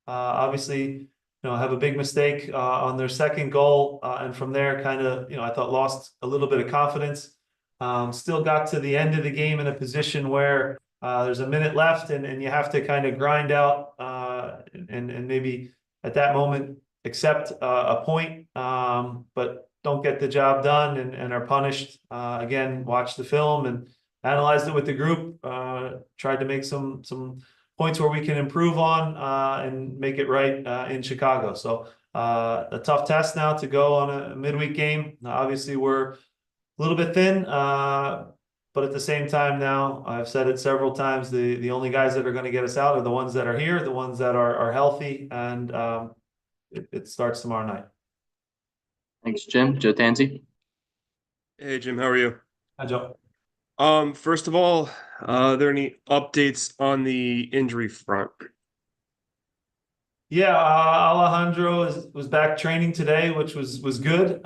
Obviously, have a big mistake on their second goal, and from there, kind of, I thought lost a little bit of confidence. Still got to the end of the game in a position where there's a minute left, and you have to kind of grind out and maybe at that moment accept a point, but don't get the job done and are punished. Again, watch the film and analyzed it with the group. Tried to make some points where we can improve on and make it right in Chicago. So a tough test now to go on a midweek game. Obviously, we're a little bit thin, but at the same time now, I've said it several times, the only guys that are going to get us out are the ones that are here, the ones that are healthy, and it starts tomorrow night. Thanks, Jim. Joe Tanzi. Hey, Jim, how are you? Hi, Joe. First of all, are there any updates on the injury front? Yeah, Alejandro was back training today, which was good.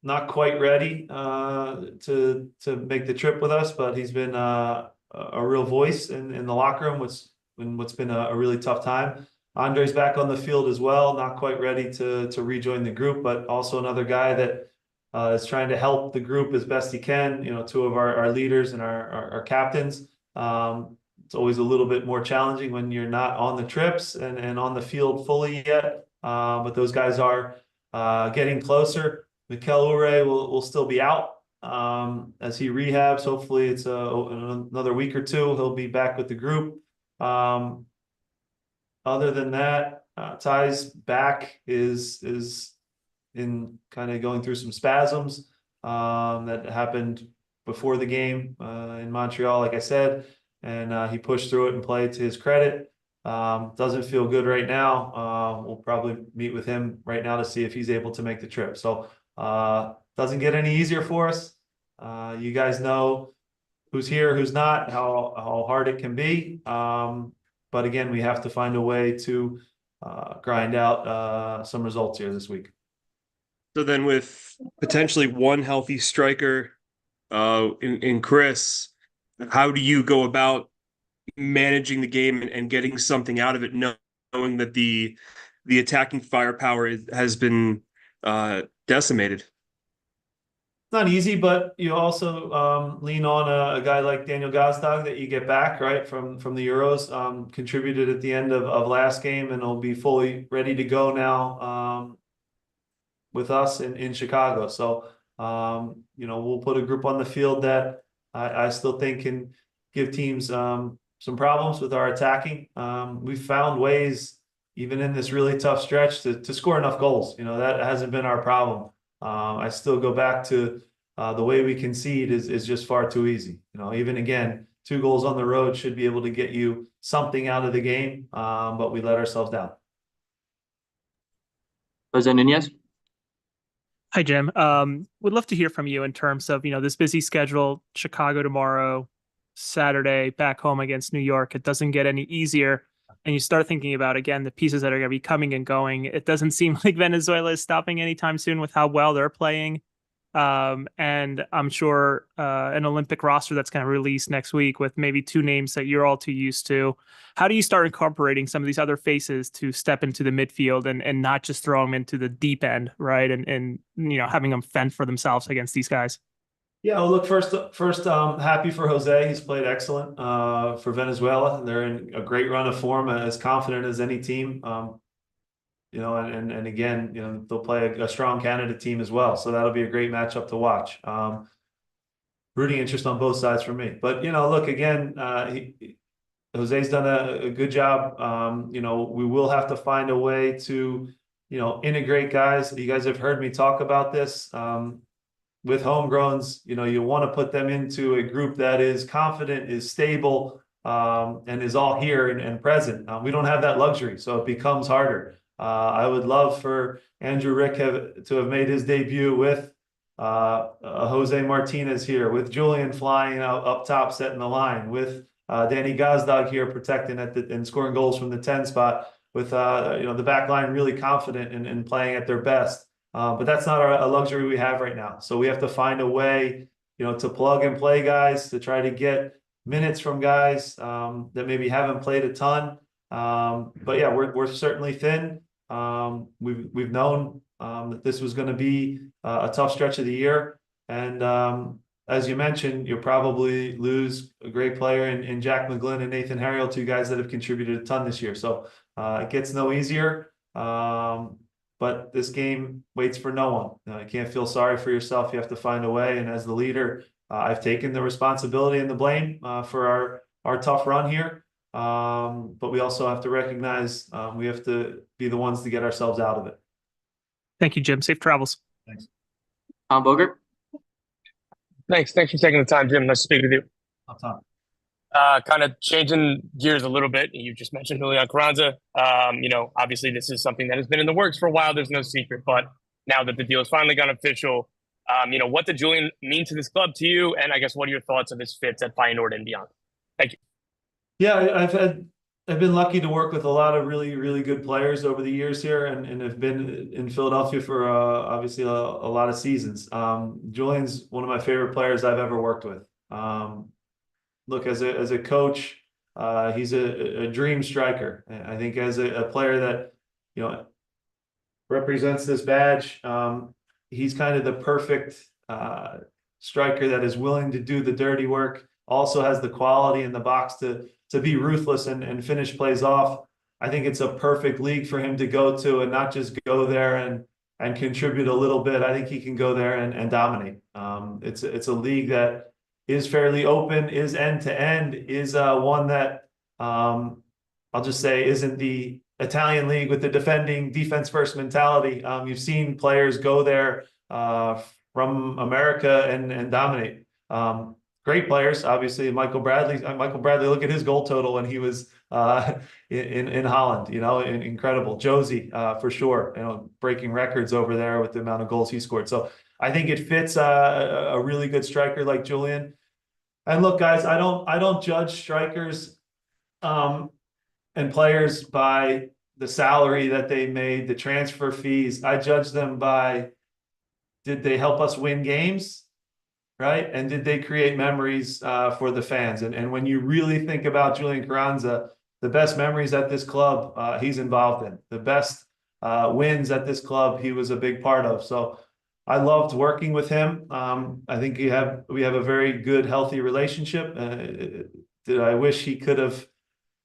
Not quite ready to make the trip with us, but he's been a real voice in the locker room, what's been a really tough time. Andre's back on the field as well, not quite ready to rejoin the group, but also another guy that is trying to help the group as best he can. Two of our leaders and our captains. It's always a little bit more challenging when you're not on the trips and on the field fully yet. But those guys are getting closer. Mikel Ure will still be out as he rehabs. Hopefully it's another week or two. He'll be back with the group. Other than that, Ty's back is in kind of going through some spasms that happened before the game in Montreal, like I said, and he pushed through it and played to his credit. Doesn't feel good right now. We'll probably meet with him right now to see if he's able to make the trip. So doesn't get any easier for us. You guys know who's here, who's not, how hard it can be. But again, we have to find a way to grind out some results here this week. So then with potentially one healthy striker in Chris, how do you go about managing the game and getting something out of it, knowing that the attacking firepower has been decimated? Not easy, but you also lean on a guy like Daniel Gazdag that you get back right from the Euros. Contributed at the end of last game and will be fully ready to go now with us in Chicago. So we'll put a group on the field that I still think can give teams some problems with our attacking. We've found ways even in this really tough stretch to score enough goals. That hasn't been our problem. I still go back to the way we concede is just far too easy. Even again, 2 goals on the road should be able to get you something out of the game, but we let ourselves down. Jose Nunez. Hi, Jim. Would love to hear from you in terms of, this busy schedule, Chicago tomorrow, Saturday, back home against New York. It doesn't get any easier. And you start thinking about, again, the pieces that are going to be coming and going. It doesn't seem like Venezuela is stopping anytime soon with how well they're playing. And I'm sure an Olympic roster that's going to release next week with maybe 2 names that you're all too used to. How do you start incorporating some of these other faces to step into the midfield and not just throw them into the deep end, right? And having them fend for themselves against these guys? Yeah, well, look, first, happy for Jose. He's played excellent for Venezuela. They're in a great run of form, as confident as any team. And again, they'll play a strong Canada team as well. So that'll be a great matchup to watch. Rooting interest on both sides for me. But, look, again, Jose's done a good job. We will have to find a way to, integrate guys. You guys have heard me talk about this. With homegrowns, you want to put them into a group that is confident, is stable, and is all here and present. We don't have that luxury, so it becomes harder. I would love for Andrew Rick to have made his debut with Jose Martinez here, with Julian flying up top, setting the line, with Danny Gazdag here protecting and scoring goals from the 10 spot, with the back line really confident and playing at their best. But that's not a luxury we have right now. So we have to find a way, to plug and play guys, to try to get minutes from guys that maybe haven't played a ton. But yeah, we're certainly thin. We've known that this was going to be a tough stretch of the year, and as you mentioned, you'll probably lose a great player in Jack McGlynn and Nathan Harriel, two guys that have contributed a ton this year. So it gets no easier. But this game waits for no one. You can't feel sorry for yourself. You have to find a way. And as the leader, I've taken the responsibility and the blame for our tough run here. But we also have to recognize we have to be the ones to get ourselves out of it. Thank you, Jim. Safe travels. Thanks. Tom Bogert. Thanks for taking the time, Jim. Nice to speak with you. Up top. Kind of changing gears a little bit. You just mentioned Julian Carranza. Obviously this is something that has been in the works for a while. There's no secret, but now that the deal has finally gone official, what did Julian mean to this club to you? And I guess what are your thoughts of his fits at Feyenoord and beyond? Thank you. Yeah, I've been lucky to work with a lot of really, really good players over the years here, and have been in Philadelphia for obviously a lot of seasons. Julian's one of my favorite players I've ever worked with. Look, as a coach, he's a dream striker. I think as a player that represents this badge, he's kind of the perfect striker that is willing to do the dirty work. Also has the quality in the box to be ruthless and finish plays off. I think it's a perfect league for him to go to and not just go there and contribute a little bit. I think he can go there and dominate. It's a league that is fairly open, is end to end, is one that I'll just say isn't the Italian league with the defending defense first mentality. You've seen players go there from America and dominate. Great players, obviously. Michael Bradley, look at his goal total when he was in Holland, incredible. Josie, for sure, breaking records over there with the amount of goals he scored. So I think it fits a really good striker like Julian. And look, guys, I don't judge strikers and players by the salary that they made, the transfer fees. I judge them by, did they help us win games? Right? And did they create memories for the fans? And when you really think about Julian Carranza, the best memories at this club he's involved in, the best wins at this club he was a big part of. So I loved working with him. I think we have a very good, healthy relationship. I wish he could have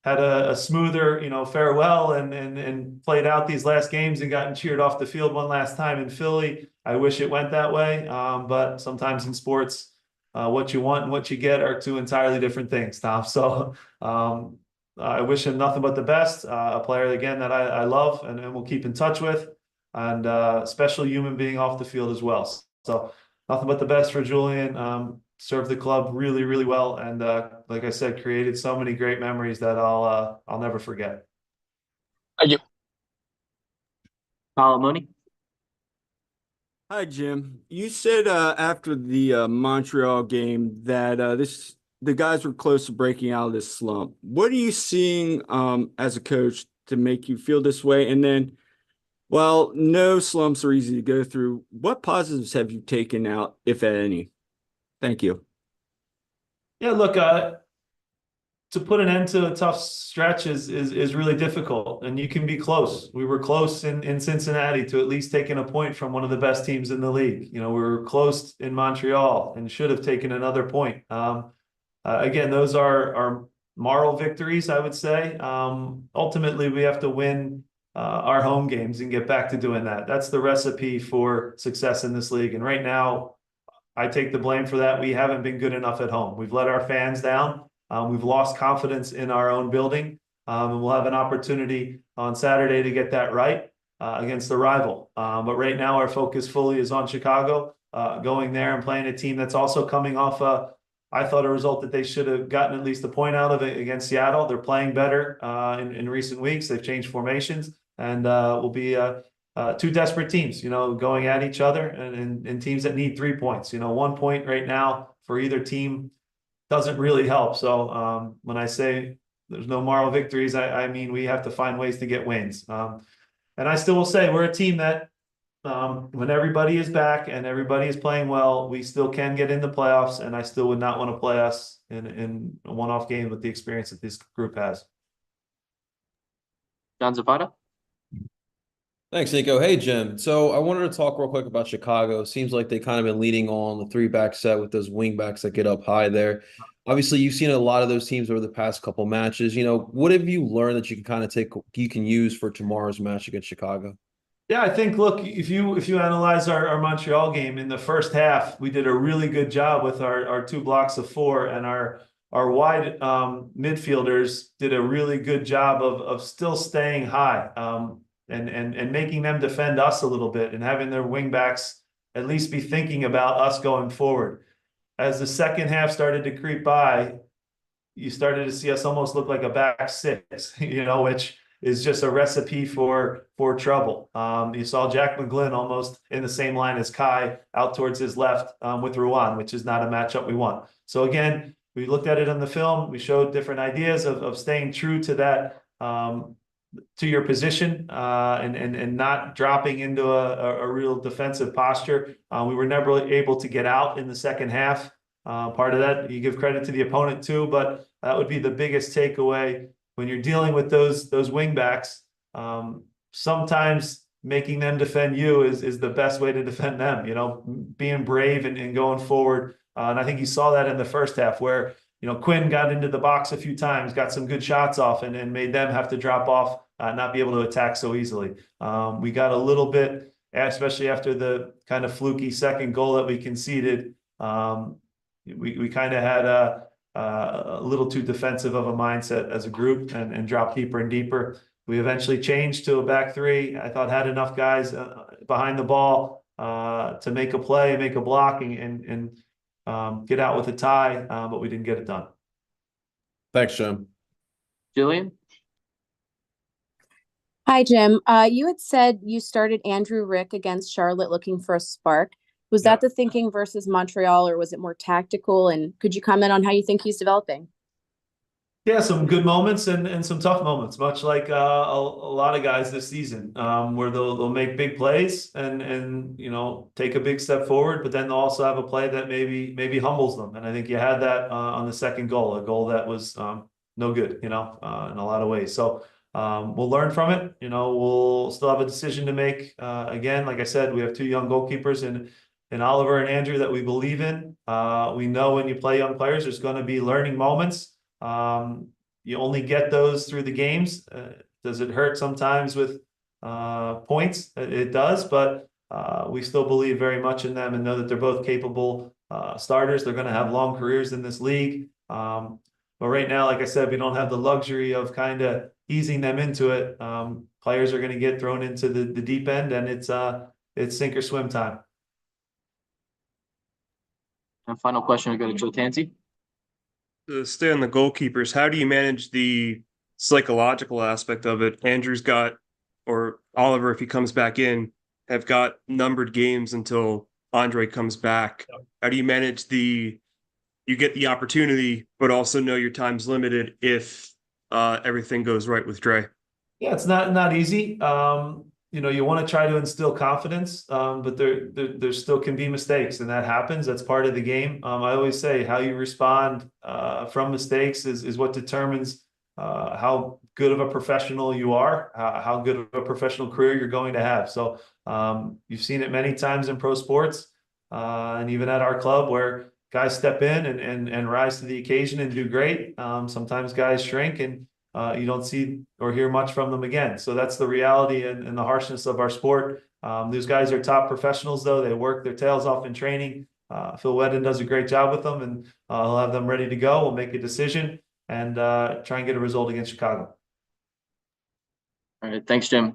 had a smoother, farewell and played out these last games and gotten cheered off the field one last time in Philly. I wish it went that way. But sometimes in sports, what you want and what you get are two entirely different things, Tom. So I wish him nothing but the best. A player, again, that I love and will keep in touch with, and a special human being off the field as well. So nothing but the best for Julian. Served the club really, really well, and like I said, created so many great memories that I'll never forget. Thank you. Paolo Mooney. Hi, Jim. You said after the Montreal game that the guys were close to breaking out of this slump. What are you seeing as a coach to make you feel this way? And then, while no slumps are easy to go through, what positives have you taken out, if any? Thank you. Yeah, look, to put an end to a tough stretch is really difficult, and you can be close. We were close in Cincinnati to at least taking a point from one of the best teams in the league. We were close in Montreal and should have taken another point. Again, those are moral victories, I would say. Ultimately, we have to win our home games and get back to doing that. That's the recipe for success in this league. And right now, I take the blame for that. We haven't been good enough at home. We've let our fans down. We've lost confidence in our own building. And we'll have an opportunity on Saturday to get that right against the rival. But right now, our focus fully is on Chicago, going there and playing a team that's also coming off I thought a result that they should have gotten at least a point out of it against Seattle. They're playing better in recent weeks. They've changed formations, and will be two desperate teams, going at each other, and teams that need 3 points. 1 point right now for either team doesn't really help. So when I say there's no moral victories, I mean we have to find ways to get wins. And I still will say we're a team that when everybody is back and everybody is playing well, we still can get in the playoffs, and I still would not want to play us in a one-off game with the experience that this group has. John Zapata. Thanks, Nico. Hey, Jim. So I wanted to talk real quick about Chicago. Seems like they kind of been leading on the three-back set with those wing backs that get up high there. Obviously, you've seen a lot of those teams over the past couple matches. What have you learned that you can kind of you can use for tomorrow's match against Chicago? Yeah, I think, look, if you analyze our Montreal game in the first half, we did a really good job with our two blocks of four, and our wide midfielders did a really good job of still staying high, and making them defend us a little bit, and having their wing backs at least be thinking about us going forward. As the second half started to creep by, you started to see us almost look like a back six, which is just a recipe for trouble. You saw Jack McGlynn almost in the same line as Kai out towards his left with Ruan, which is not a matchup we want. So again, we looked at it on the film. We showed different ideas of staying true to that, to your position, and not dropping into a real defensive posture. We were never able to get out in the second half. Part of that, you give credit to the opponent too, but that would be the biggest takeaway when you're dealing with those wing backs. Sometimes making them defend you is the best way to defend them, being brave and going forward. And I think you saw that in the first half where, Quinn got into the box a few times, got some good shots off, and made them have to drop off, not be able to attack so easily. We got a little bit, especially after the kind of fluky second goal that we conceded. We kind of had a little too defensive of a mindset as a group and dropped deeper and deeper. We eventually changed to a back three. I thought had enough guys behind the ball to make a play, make a block, and get out with a tie, but we didn't get it done. Thanks, Jim. Julian. Hi, Jim. You had said you started Andrew Rick against Charlotte looking for a spark. Was that the thinking versus Montreal, or was it more tactical? And could you comment on how you think he's developing? Yeah, some good moments and some tough moments, much like a lot of guys this season, where they'll make big plays and take a big step forward, but then they'll also have a play that maybe humbles them. And I think you had that on the second goal, a goal that was no good, in a lot of ways. So we'll learn from it. We'll still have a decision to make. Again, like I said, we have two young goalkeepers in Oliver and Andrew that we believe in. We know when you play young players, there's going to be learning moments. You only get those through the games. Does it hurt sometimes with points? It does, but we still believe very much in them and know that they're both capable starters. They're going to have long careers in this league. But right now, like I said, we don't have the luxury of kind of easing them into it. Players are going to get thrown into the deep end, and it's sink or swim time. And final question, we go to Joe Tansey. To stay on the goalkeepers, how do you manage the psychological aspect of it? Andrew's got, or Oliver, if he comes back in, have got numbered games until Andre comes back. How do you manage you get the opportunity, but also know your time's limited if everything goes right with Dre? Yeah, it's not easy. You want to try to instill confidence, but there still can be mistakes, and that happens. That's part of the game. I always say how you respond from mistakes is what determines how good of a professional you are, how good of a professional career you're going to have. So you've seen it many times in pro sports, and even at our club where guys step in and rise to the occasion and do great. Sometimes guys shrink and you don't see or hear much from them again. So that's the reality and the harshness of our sport. These guys are top professionals, though. They work their tails off in training. Phil Wedden does a great job with them, and he'll have them ready to go. We'll make a decision and try and get a result against Chicago. All right. Thanks, Jim.